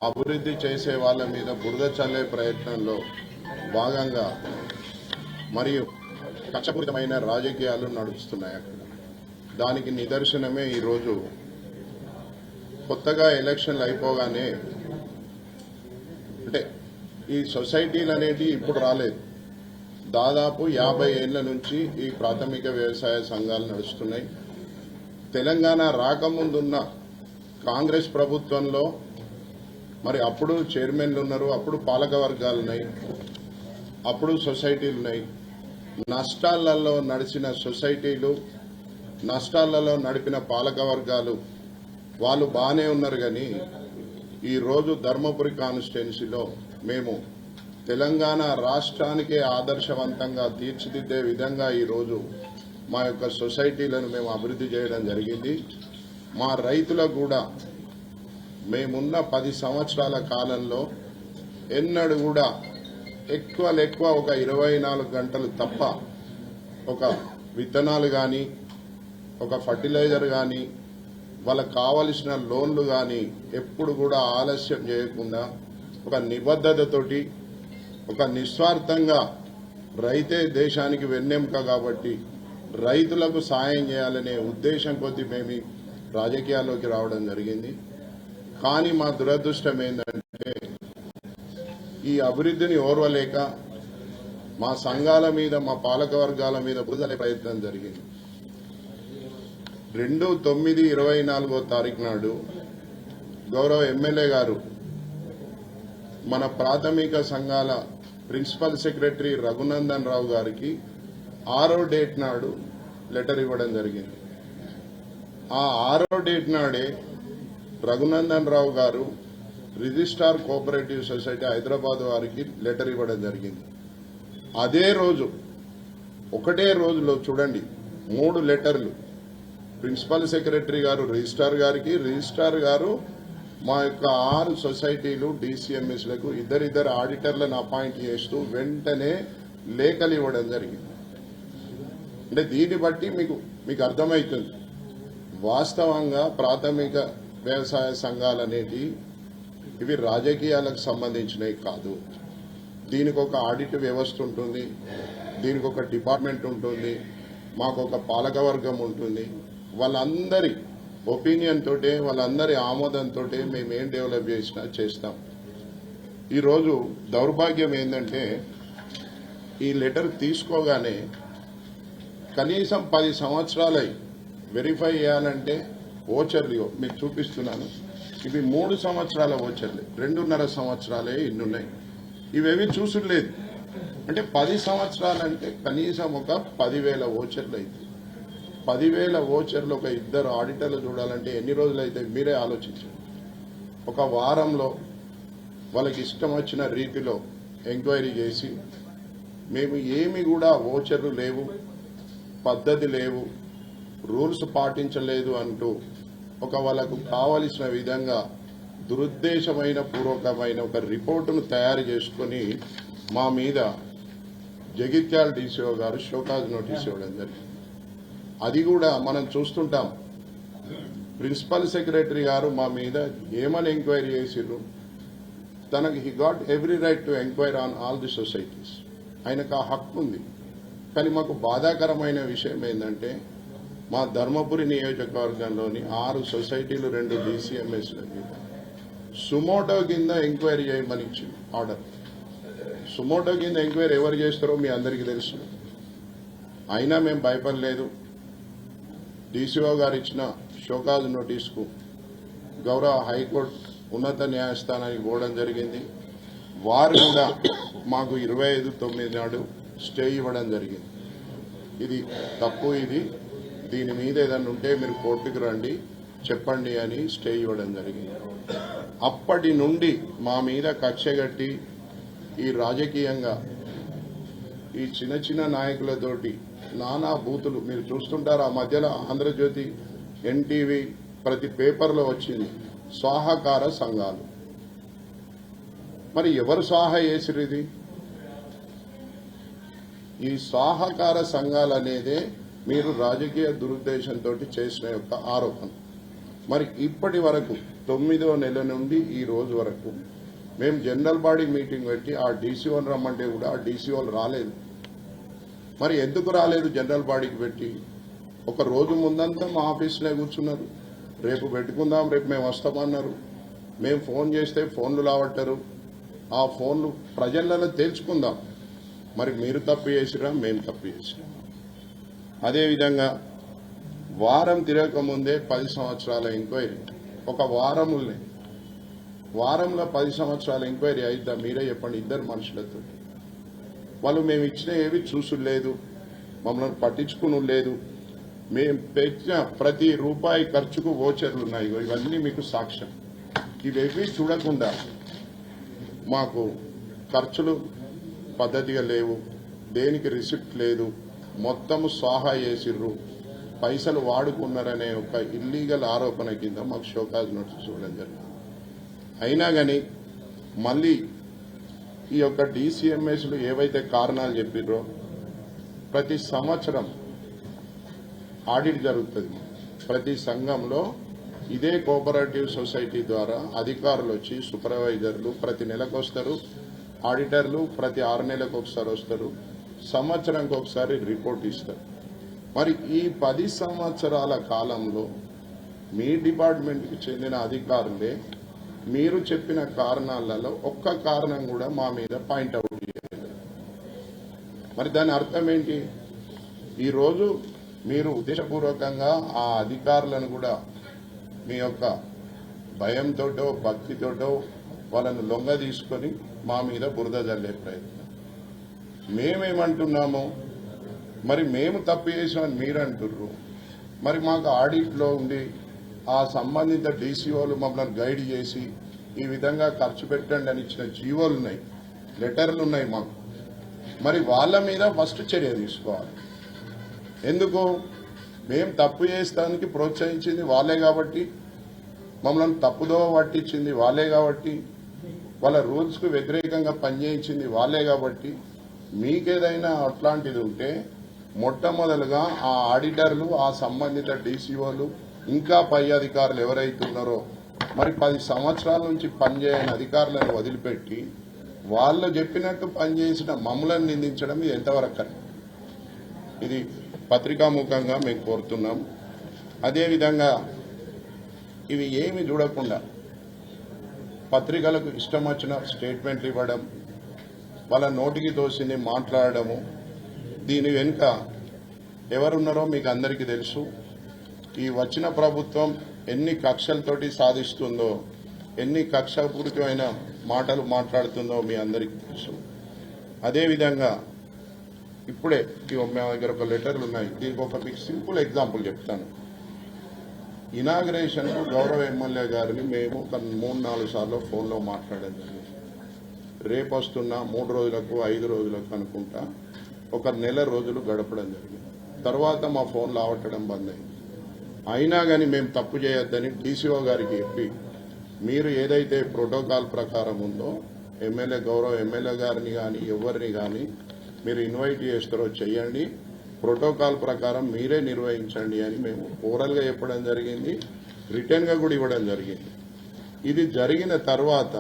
అభివృద్ధి చేసే వాళ్ళ మీద బురద చల్లే ప్రయత్నంలో భాగంగా మరియు కక్షపూరితమైన రాజకీయాలు నడుస్తున్నాయి అక్కడ. దానికి నిదర్శనమే ఈరోజు కొత్తగా ఎలక్షన్లు అయిపోగానే, అంటే ఈ సొసైటీలు అనేవి ఇప్పుడు రాలేదు, దాదాపు 50 ఏళ్ల నుంచి ఈ ప్రాథమిక వ్యవసాయ సంఘాలు నడుస్తున్నాయి. తెలంగాణ రాకముందున్న కాంగ్రెస్ ప్రభుత్వంలో మరి అప్పుడు చైర్మన్లు ఉన్నారు, అప్పుడు పాలక వర్గాలు ఉన్నాయి, అప్పుడు సొసైటీలు ఉన్నాయి. నష్టాలలో నడిచిన సొసైటీలు, నష్టాలలో నడిపిన పాలక వర్గాలు వాళ్ళు బాగానే ఉన్నారు. కానీ ఈరోజు ధర్మపురి కాన్స్టిట్యున్సీలో మేము తెలంగాణ రాష్ట్రానికే ఆదర్శవంతంగా తీర్చిదిద్దే విధంగా ఈరోజు మా యొక్క సొసైటీలను మేము అభివృద్ధి చేయడం జరిగింది. మా రైతులకు కూడా మేమున్న 10 సంవత్సరాల కాలంలో ఎన్నడూ కూడా ఎక్కువ ఒక 24 గంటలు తప్ప ఒక విత్తనాలు కానీ, ఒక ఫర్టిలైజర్ కానీ, వాళ్ళకు కావలసిన లోన్లు కానీ ఎప్పుడు కూడా ఆలస్యం చేయకుండా ఒక నిబద్ధతతోటి, ఒక నిస్వార్థంగా, రైతే దేశానికి వెన్నెముక కాబట్టి రైతులకు సాయం చేయాలనే ఉద్దేశం కొద్దీ మేము రాజకీయాల్లోకి రావడం జరిగింది. కానీ మా దురదృష్టం ఏంటంటే ఈ అభివృద్ధిని ఓర్వలేక మా సంఘాల మీద, మా పాలక వర్గాల మీద బురదలే ప్రయత్నం జరిగింది. 2/9/24 నాడు గౌరవ ఎమ్మెల్యే గారు మన ప్రాథమిక సంఘాల ప్రిన్సిపల్ సెక్రటరీ రఘునందన్ రావు గారికి 6వ డేట్ నాడు లెటర్ ఇవ్వడం జరిగింది. ఆ 6వ డేట్ నాడే రఘునందన్ రావు గారు రిజిస్ట్రార్ కోఆపరేటివ్ సొసైటీ హైదరాబాద్ వారికి లెటర్ ఇవ్వడం జరిగింది. అదే రోజు, ఒకటే రోజులో చూడండి 3 లెటర్లు, ప్రిన్సిపల్ సెక్రటరీ గారు రిజిస్ట్రార్ గారికి, రిజిస్ట్రార్ గారు మా యొక్క 6 సొసైటీలు DCMSలకు ఇద్దరిద్దరు ఆడిటర్లను అపాయింట్ చేస్తూ వెంటనే లేఖలు ఇవ్వడం జరిగింది. అంటే దీన్ని బట్టి మీకు అర్థమవుతుంది వాస్తవంగా ప్రాథమిక వ్యవసాయ సంఘాలు అనేవి ఇవి రాజకీయాలకు సంబంధించినవి కాదు. దీనికి ఒక ఆడిట్ వ్యవస్థ ఉంటుంది, దీనికి ఒక డిపార్ట్మెంట్ ఉంటుంది, మాకు ఒక పాలకవర్గం ఉంటుంది. వాళ్ళందరి ఒపీనియన్ తోటే, వాళ్ళందరి ఆమోదంతో మేమేం డెవలప్ చేసినా చేస్తాం. ఈరోజు దౌర్భాగ్యం ఏంటంటే ఈ లెటర్ తీసుకోగానే కనీసం 10 సంవత్సరాలై వెరిఫై చేయాలంటే ఓచర్లు మీకు చూపిస్తున్నాను. ఇవి 3 సంవత్సరాల ఓచర్లే, 2.5 సంవత్సరాలే ఇన్నున్నాయి. ఇవేవి చూసులేదు. అంటే 10 సంవత్సరాలంటే కనీసం ఒక 10,000 ఓచర్లు అయితే, 10,000 ఓచర్లు ఒక ఇద్దరు ఆడిటర్లు చూడాలంటే ఎన్ని రోజులు అయితే మీరే ఆలోచించండి. ఒక వారంలో వాళ్ళకి ఇష్టం వచ్చిన రీతిలో ఎంక్వైరీ చేసి మేము ఏమి కూడా ఓచర్లు లేవు, పద్ధతి లేవు, రూల్స్ పాటించలేదు అంటూ ఒక వాళ్ళకు కావలసిన విధంగా దురుద్దేశమైన పూర్వకమైన ఒక రిపోర్టును తయారు చేసుకుని మా మీద జగిత్యాల DCO గారు షోకాజ్ నోటీస్ ఇవ్వడం జరిగింది. అది కూడా మనం చూస్తుంటాం. ప్రిన్సిపల్ సెక్రటరీ గారు మా మీద ఏమని ఎంక్వైరీ చేసిర్రు, తనకు he got every right to enquiry on all the societies, ఆయనకు ఆ హక్కు ఉంది. కానీ మాకు బాధాకరమైన విషయం ఏంటంటే మా ధర్మపురి నియోజకవర్గంలోని 6 సొసైటీలు 2 DCMSల మీద సుమోటో కింద ఎంక్వైరీ చేయమని ఇచ్చింది ఆర్డర్. సుమోటో కింద ఎంక్వైరీ ఎవరు చేస్తారో మీ అందరికీ తెలుసు. అయినా మేము భయపడలేదు. DCO గారు ఇచ్చిన షోకాజ్ నోటీస్కు గౌరవ హైకోర్టు ఉన్నత న్యాయస్థానానికి పోవడం జరిగింది. వారు కూడా మాకు 25/9 నాడు స్టే ఇవ్వడం జరిగింది. ఇది తప్పు, దీని మీద ఏదన్నా ఉంటే మీరు కోర్టుకు రండి చెప్పండి అని స్టే ఇవ్వడం జరిగింది. అప్పటి నుండి మా మీద కక్షగట్టి ఈ రాజకీయంగా ఈ చిన్న నాయకులతోటి నానా బూతులు మీరు చూస్తుంటారు. ఆ మధ్యలో ఆంధ్రజ్యోతి, NTV ప్రతి పేపర్లో వచ్చింది స్వాహాకార సంఘాలు. మరి ఎవరు స్వాహా చేసిరు? ఇది ఈ స్వాహాకార సంఘాలు అనేదే మీరు రాజకీయ దురుద్దేశంతో చేసిన యొక్క ఆరోపణ. మరి ఇప్పటి వరకు 9వ నెల నుండి ఈ రోజు వరకు మేము జనరల్ బాడీ మీటింగ్ పెట్టి ఆ డీసీఓని రమ్మంటే కూడా ఆ డీసీఓలు రాలేదు. మరి ఎందుకు రాలేదు? జనరల్ బాడీకి పెట్టి ఒక రోజు ముందంతా మా ఆఫీస్లో కూర్చున్నారు. రేపు పెట్టుకుందాం, రేపు మేము వస్తామన్నారు. మేము ఫోన్ చేస్తే ఫోన్లు రావట్టారు. ఆ ఫోన్లు ప్రజలలో తేల్చుకుందాం. మరి మీరు తప్పు చేసిరా, మేము తప్పు చేసిరా? అదేవిధంగా వారం తిరగకముందే 10 సంవత్సరాల ఎంక్వైరీ, ఒక వారంలో 10 సంవత్సరాల ఎంక్వైరీ అయిద్దా? మీరే చెప్పండి. ఇద్దరు మనుషులతో వాళ్ళు మేము ఇచ్చిన ఏవి చూసుడు లేదు, మమ్మల్ని పట్టించుకుని లేదు. మేము పెట్టిన ప్రతి రూపాయి ఖర్చుకు వోచర్లు ఉన్నాయి. ఇవన్నీ మీకు సాక్ష్యం. ఇవేవి చూడకుండా మాకు ఖర్చులు పద్ధతిగా లేవు, దేనికి రిసిప్ట్ లేదు, మొత్తము స్వాహా చేసిర్రు, పైసలు వాడుకున్నారనే ఒక ఇల్లీగల్ ఆరోపణ కింద మాకు షోకాజ్ నోటీస్ ఇవ్వడం జరిగింది. అయినా కానీ మళ్ళీ ఈ యొక్క డీసీఎంఎస్లు ఏవైతే కారణాలు చెప్పిర్రో ప్రతి సంవత్సరం ఆడిట్ జరుగుతుంది. ప్రతి సంఘంలో ఇదే కోఆపరేటివ్ సొసైటీ ద్వారా అధికారులు వచ్చి సూపర్వైజర్లు ప్రతి నెలకు వస్తారు, ఆడిటర్లు ప్రతి 6 నెలలకు ఒకసారి వస్తారు, సంవత్సరానికి ఒకసారి రిపోర్ట్ ఇస్తారు. మరి ఈ 10 సంవత్సరాల కాలంలో మీ డిపార్ట్మెంట్కి చెందిన అధికారులే మీరు చెప్పిన కారణాలలో ఒక్క కారణం కూడా మా మీద పాయింట్అవుట్ చేయలేదు. మరి దాని అర్థం ఏంటి? ఈరోజు మీరు ఉద్దేశపూర్వకంగా ఆ అధికారులను కూడా మీ యొక్క భయంతోటో భక్తితోటో వాళ్ళను లొంగ తీసుకొని మా మీద బురద జల్లే ప్రయత్నం. మేమేమంటున్నాము? మరి మేము తప్పు చేసామని మీరు అంటుర్రు. మరి మాకు ఆడిట్లో ఉండి ఆ సంబంధిత డీసీఓలు మమ్మల్ని గైడ్ చేసి ఈ విధంగా ఖర్చు పెట్టండి అని ఇచ్చిన జీవోలు ఉన్నాయి, లెటర్లు ఉన్నాయి మాకు. మరి వాళ్ళ మీద ఫస్ట్ చర్య తీసుకోవాలి. ఎందుకు? మేము తప్పు చేస్తానికి ప్రోత్సహించింది వాళ్ళే కాబట్టి, మమ్మల్ని తప్పుదో పట్టించింది వాళ్ళే కాబట్టి, వాళ్ళ రూల్స్కు వ్యతిరేకంగా పనిచేయించింది వాళ్ళే కాబట్టి, మీకేదైనా అట్లాంటిది ఉంటే మొట్టమొదలుగా ఆ ఆడిటర్లు, ఆ సంబంధిత డీసీఓలు, ఇంకా పై అధికారులు ఎవరైతే ఉన్నారో మరి 10 సంవత్సరాల నుంచి పనిచేయని అధికారులను వదిలిపెట్టి వాళ్ళు చెప్పినట్టు పనిచేసిన మమ్మల్ని నిందించడం ఇది ఎంతవరకు కరెక్ట్? ఇది పత్రికాముఖంగా మేము కోరుతున్నాం. అదేవిధంగా ఇవి ఏమి చూడకుండా పత్రికలకు ఇష్టం వచ్చిన స్టేట్మెంట్లు ఇవ్వడం, వాళ్ళ నోటికి తోసింది మాట్లాడడము, దీని వెనుక ఎవరున్నారో మీకు అందరికీ తెలుసు. ఈ వచ్చిన ప్రభుత్వం ఎన్ని కక్షలతోటి సాధిస్తుందో, ఎన్ని కక్షపూరితమైన మాటలు మాట్లాడుతుందో మీ అందరికీ తెలుసు. అదేవిధంగా ఇప్పుడే మా దగ్గర ఒక లెటర్లు ఉన్నాయి. దీనికి ఒక మీకు సింపుల్ ఎగ్జాంపుల్ చెప్తాను. ఇనాగరేషన్కు గౌరవ ఎమ్మెల్యే గారిని మేము ఒక 3-4 సార్లు ఫోన్లో మాట్లాడడం జరిగింది. రేపు వస్తున్న 3 రోజులకు 5 రోజులకు అనుకుంటా ఒక నెల రోజులు గడపడం జరిగింది. తర్వాత మా ఫోన్లు ఆవట్టడం బంద్ అయింది. అయినా కానీ మేము తప్పు చేయొద్దని డీసీఓ గారికి చెప్పి, మీరు ఏదైతే ప్రోటోకాల్ ప్రకారం ఉందో గౌరవ ఎమ్మెల్యే గారిని కానీ ఎవరిని కానీ మీరు ఇన్వైట్ చేస్తారో చెయ్యండి, ప్రోటోకాల్ ప్రకారం మీరే నిర్వహించండి అని మేము ఓరల్గా చెప్పడం జరిగింది, రిటర్న్గా కూడా ఇవ్వడం జరిగింది. ఇది జరిగిన తర్వాత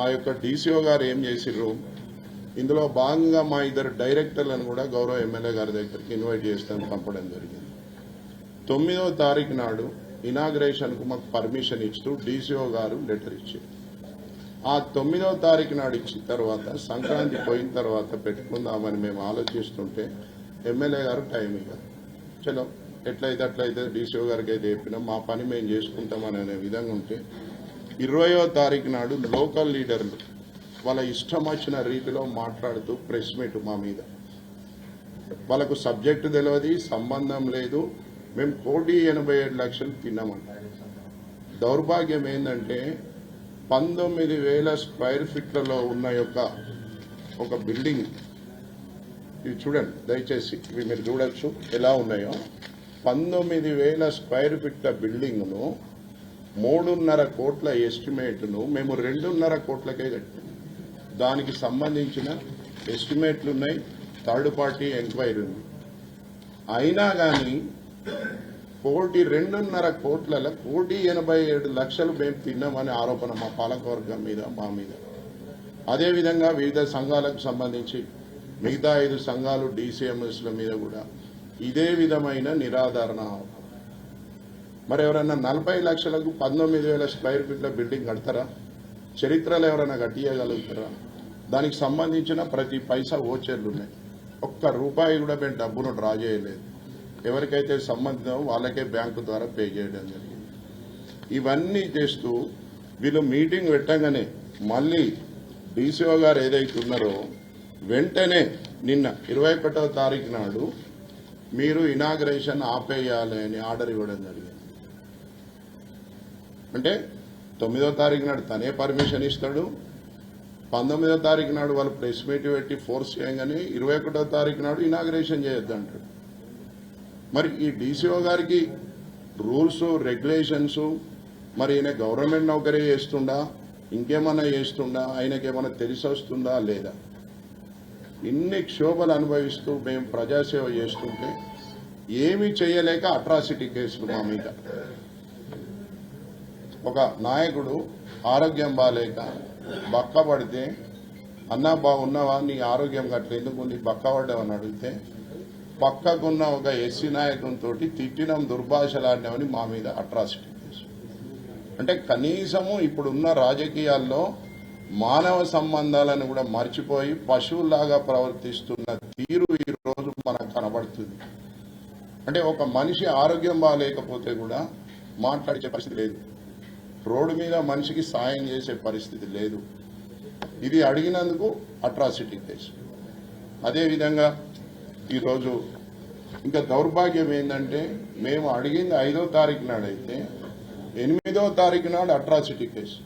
ఆ యొక్క డీసీఓ గారు ఏం చేసిర్రు, ఇందులో భాగంగా మా 2 డైరెక్టర్లను కూడా గౌరవ ఎమ్మెల్యే గారి దగ్గరికి ఇన్వైట్ చేస్తాను పంపడం జరిగింది. 9వ తారీఖు నాడు ఇనాగ్రేషన్కు మాకు పర్మిషన్ ఇస్తూ డీసీఓ గారు లెటర్ ఇచ్చారు. ఆ 9వ తారీఖు నాడు ఇచ్చిన తర్వాత సంక్రాంతి పోయిన తర్వాత పెట్టుకుందామని మేము ఆలోచిస్తుంటే ఎమ్మెల్యే గారు టైం ఇవ్వరు. చలో ఎట్లయితే అట్లయితే డీసీఓ గారికి అయితే చెప్పినాం, మా పని మేము చేసుకుంటామని అనే విధంగా ఉంటే 20వ తారీఖు నాడు లోకల్ లీడర్లు వాళ్ళ ఇష్టం వచ్చిన రీతిలో మాట్లాడుతూ ప్రెస్ మీట్ మా మీద, వాళ్ళకు సబ్జెక్టు తెలియదు, సంబంధం లేదు, మేము 1,87,00,000 తిన్నామంట. దౌర్భాగ్యం ఏంటంటే 19,000 స్క్వేర్ ఫీట్లలో ఉన్న ఒక బిల్డింగ్, ఇవి చూడండి దయచేసి, ఇవి మీరు చూడొచ్చు ఎలా ఉన్నాయో. 19,000 స్క్వేర్ ఫీట్ల బిల్డింగ్ను 3.5 కోట్ల ఎస్టిమేట్ను మేము 2.5 కోట్లకే కట్టాం. దానికి సంబంధించిన ఎస్టిమేట్లు ఉన్నాయి, థర్డ్ పార్టీ ఎంక్వైరీ ఉంది. అయినా కానీ 2.5 కోట్లలో 1,87,00,000 మేము తిన్నామని ఆరోపణ మా పాలకవర్గం మీద మా మీద. అదేవిధంగా వివిధ సంఘాలకు సంబంధించి మిగతా 5 సంఘాలు DCMSల మీద కూడా ఇదే విధమైన నిరాధారణ. మరి ఎవరైనా 40 లక్షలకు 19,000 స్క్వేర్ ఫీట్ల బిల్డింగ్ కడతారా? చరిత్రలో ఎవరైనా కట్టియగలుగుతారా? దానికి సంబంధించిన ప్రతి పైసా ఓచర్లు ఉన్నాయి. ఒక్క రూపాయి కూడా మేము డబ్బును డ్రా చేయలేదు. ఎవరికైతే సంబంధించో వాళ్ళకే బ్యాంకు ద్వారా పే చేయడం జరిగింది. ఇవన్నీ చేస్తూ వీళ్ళు మీటింగ్ పెట్టగానే మళ్ళీ DCO గారు ఏదైతే ఉన్నారో వెంటనే నిన్న 21వ తారీఖు నాడు మీరు ఇనాగ్రేషన్ ఆపేయాలి అని ఆర్డర్ ఇవ్వడం జరిగింది. అంటే 9వ తారీఖు నాడు తనే పర్మిషన్ ఇస్తాడు, 19వ తారీఖు నాడు వాళ్ళు ప్రెస్ మీట్ పెట్టి ఫోర్స్ చేయగానే 21వ తారీఖు నాడు ఇనాగ్రేషన్ చేయొద్దు అంటాడు. మరి ఈ DCO గారికి రూల్స్ రెగ్యులేషన్స్ మరి ఈయన గవర్నమెంట్ నౌకరీ చేస్తుండా, ఇంకేమన్నా చేస్తుండా, ఆయనకేమన్నా తెలిసి వస్తుందా లేదా? ఇన్ని క్షోభలు అనుభవిస్తూ మేము ప్రజాసేవ చేస్తుంటే ఏమీ చేయలేక అట్రాసిటీ కేసులు మా మీద. ఒక నాయకుడు ఆరోగ్యం బాగాలేక బక్కబడితే, అన్నా బాగున్నావా, నీ ఆరోగ్యం గట్ల ఎందుకు నీ బక్కబడ్డావని అడిగితే పక్కకున్న ఒక ఎస్సీ నాయకునితో తిట్టినం, దుర్భాషలాడినామని మా మీద అట్రాసిటీ కేసు. అంటే కనీసము ఇప్పుడున్న రాజకీయాల్లో మానవ సంబంధాలను కూడా మర్చిపోయి పశువులాగా ప్రవర్తిస్తున్న తీరు ఈ రోజు మనకు కనబడుతుంది. అంటే ఒక మనిషి ఆరోగ్యం బాగాలేకపోతే కూడా మాట్లాడే పరిస్థితి లేదు, రోడ్డు మీద మనిషికి సాయం చేసే పరిస్థితి లేదు. ఇది అడిగినందుకు అట్రాసిటీ కేసు. అదేవిధంగా ఈరోజు ఇంకా దౌర్భాగ్యం ఏంటంటే మేము అడిగింది 5వ తారీఖు నాడైతే 8వ తారీఖు నాడు అట్రాసిటీ కేసు.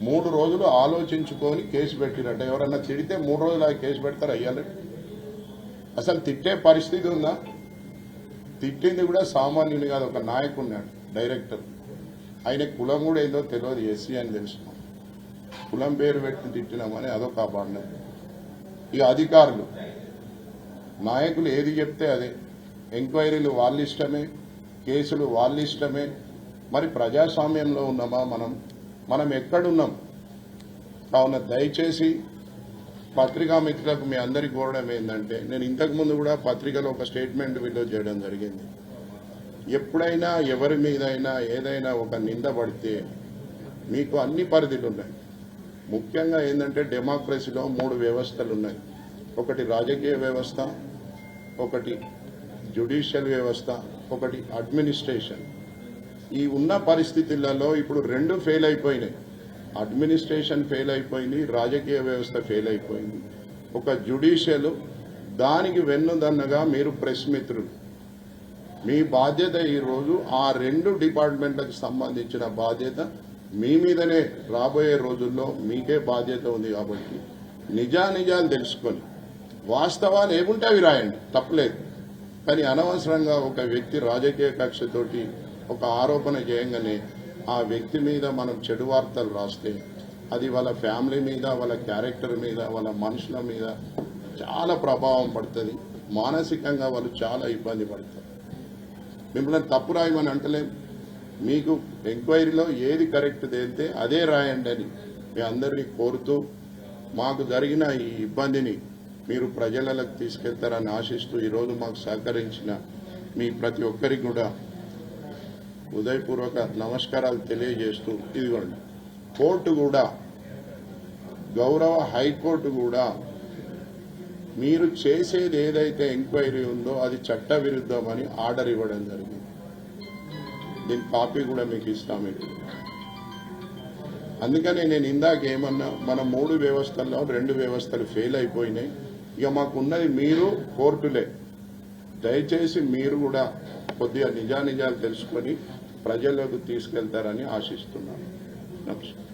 3 రోజులు ఆలోచించుకొని కేసు పెట్టినట్టు. ఎవరన్నా తిడితే 3 రోజులు ఆ కేసు పెడతారు అయ్యాలి? అసలు తిట్టే పరిస్థితి ఉందా? తిట్టింది కూడా సామాన్యుని కాదు, ఒక నాయకున్నాడు, డైరెక్టర్. ఆయన కులం కూడా ఏదో తెలియదు, ఎస్సీ అని తెలుసుకున్నాం. కులం పేరు పెట్టి తిట్టినామని అదొక అబాండం. ఇక అధికారులు నాయకులు ఏది చెప్తే అదే, ఎంక్వైరీలు వాళ్ళ ఇష్టమే, కేసులు వాళ్ళ ఇష్టమే. మరి ప్రజాస్వామ్యంలో ఉన్నామా మనం ఎక్కడున్నాం? కావున దయచేసి పత్రికా మిత్రులకు మీ అందరికీ కోరడం ఏంటంటే, నేను ఇంతకుముందు కూడా పత్రికలో ఒక స్టేట్మెంట్ వీడియో చేయడం జరిగింది. ఎప్పుడైనా ఎవరి మీదైనా ఏదైనా ఒక నింద పడితే మీకు అన్ని పరిధులు ఉన్నాయి. ముఖ్యంగా ఏంటంటే డెమోక్రసీలో 3 వ్యవస్థలు ఉన్నాయి. ఒకటి రాజకీయ వ్యవస్థ, ఒకటి జ్యుడిషియల్ వ్యవస్థ, ఒకటి అడ్మినిస్ట్రేషన్. ఈ ఉన్న పరిస్థితులలో ఇప్పుడు 2 ఫెయిల్ అయిపోయినాయి. అడ్మినిస్ట్రేషన్ ఫెయిల్ అయిపోయింది, రాజకీయ వ్యవస్థ ఫెయిల్ అయిపోయింది. ఒక జ్యుడిషియల్, దానికి వెన్నుదన్నగా మీరు ప్రెస్ మిత్రులు, మీ బాధ్యత ఈరోజు ఆ 2 డిపార్ట్మెంట్లకు సంబంధించిన బాధ్యత మీ మీదనే రాబోయే రోజుల్లో మీకే బాధ్యత ఉంది. కాబట్టి నిజానిజాలు తెలుసుకొని వాస్తవాలు ఏముంటే అవి రాయండి, తప్పలేదు. కానీ అనవసరంగా ఒక వ్యక్తి రాజకీయ కక్షతోటి ఒక ఆరోపణ చేయగానే ఆ వ్యక్తి మీద మనం చెడు వార్తలు రాస్తే అది వాళ్ళ ఫ్యామిలీ మీద, వాళ్ళ క్యారెక్టర్ మీద, వాళ్ళ మనుషుల మీద చాలా ప్రభావం పడుతుంది. మానసికంగా వాళ్ళు చాలా ఇబ్బంది పడతారు. మిమ్మల్ని తప్పు రాయమని అంటలేం, మీకు ఎంక్వైరీలో ఏది కరెక్ట్ తేలితే అదే రాయండి అని మీ అందరినీ కోరుతూ, మాకు జరిగిన ఈ ఇబ్బందిని మీరు ప్రజలకు తీసుకెళ్తారని ఆశిస్తూ ఈరోజు మాకు సహకరించిన మీ ప్రతి ఒక్కరికి కూడా హృదయపూర్వక నమస్కారాలు తెలియజేస్తూ, ఇదిగోండి కోర్టు కూడా, గౌరవ హైకోర్టు కూడా మీరు చేసేది ఏదైతే ఎంక్వైరీ ఉందో అది చట్ట విరుద్ధమని ఆర్డర్ ఇవ్వడం జరిగింది. దీని కాపీ కూడా మీకు ఇస్తాం. అందుకనే నేను ఇందాక ఏమన్నా, మన 3 వ్యవస్థల్లో 2 వ్యవస్థలు ఫెయిల్ అయిపోయినాయి. ఇక మాకున్నది మీరు కోర్టులే. దయచేసి మీరు కూడా కొద్దిగా నిజానిజాలు తెలుసుకొని ప్రజలకు తీసుకెళ్తారని ఆశిస్తున్నాను. నమస్కారం.